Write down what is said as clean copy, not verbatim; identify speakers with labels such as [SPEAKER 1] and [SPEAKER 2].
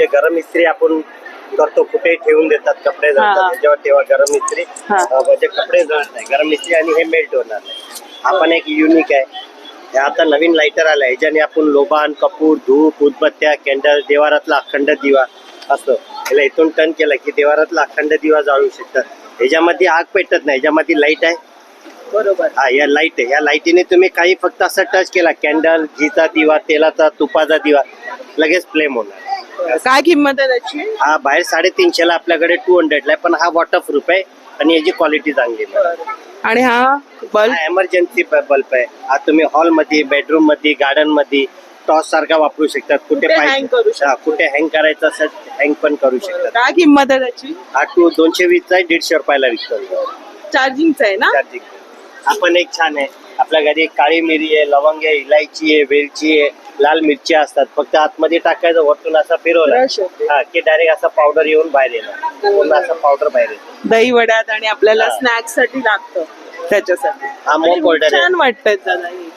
[SPEAKER 1] म्हणजे गरम इस्त्री आपण करतो, कुठेही ठेवून देतात कपडे जळतात जेव्हा तेव्हा गरम इस्त्री म्हणजे कपडे जळत नाही, गरम इस्त्री आणि हे मेल्ट होणार नाही. हा पण एक युनिक आहे. हे आता नवीन लायटर आलाय, ह्याच्याने आपण लोबान, कपूर, धूप, उदबत्त्या, कॅन्डल, देवारातला अखंड दिवा असतो, याला इथून टर्न केलं की देवारातला अखंड दिवा जाळू शकतात. ह्याच्यामध्ये आग पेटत नाही, ह्याच्यामध्ये लाईट आहे.
[SPEAKER 2] बरोबर.
[SPEAKER 1] हा, या लाईट आहे, या लाईटीने तुम्ही काही फक्त असं टच केला, कॅन्डल, घीचा दिवा, तेलाचा, तुपाचा दिवा, लगेच फ्लेम होणार.
[SPEAKER 2] काय किंमत आहे त्याची?
[SPEAKER 1] हा बाहेर 350 ला, आपल्याकडे 200 ला आहे, पण हा वॉटरप्रूफ आहे आणि याची क्वालिटी चांगली आहे.
[SPEAKER 2] आणि हा बल्ब
[SPEAKER 1] एमर्जन्सी बल्ब आहे. हा तुम्ही हॉल मध्ये, बेडरूम मध्ये, गार्डन मध्ये टॉर्च सारखा वापरू शकतात.
[SPEAKER 2] कुठे hang करू शकतात.
[SPEAKER 1] कुठे हँग करायचं असेल हँग पण करू शकतात.
[SPEAKER 2] काय किंमत आहे त्याची?
[SPEAKER 1] हा 220 चा आहे, 150 रुपयाला विकतो.
[SPEAKER 2] चार्जिंगचा आहे ना?
[SPEAKER 1] चार्जिंग हा पण एक छान आहे. आपल्या घरी काळी मिरी आहे, लवंग आहे, इलायची आहे, वेलची आहे, लाल मिरची असतात. फक्त आतमध्ये टाकायचं, वरतून असं फिरवलं
[SPEAKER 2] Brush होते.
[SPEAKER 1] हा की डायरेक्ट असं पावडर येऊन बाहेर येणार, पूर्ण असं पावडर बाहेर येतं.
[SPEAKER 2] दही वड्यात आणि आपल्याला
[SPEAKER 1] हा.
[SPEAKER 2] स्नॅक्स साठी लागतं त्याच्यासाठी.
[SPEAKER 1] हा मॉप
[SPEAKER 2] आणि
[SPEAKER 1] होल्डर आहे.
[SPEAKER 2] छान वाटतंय दादा हे.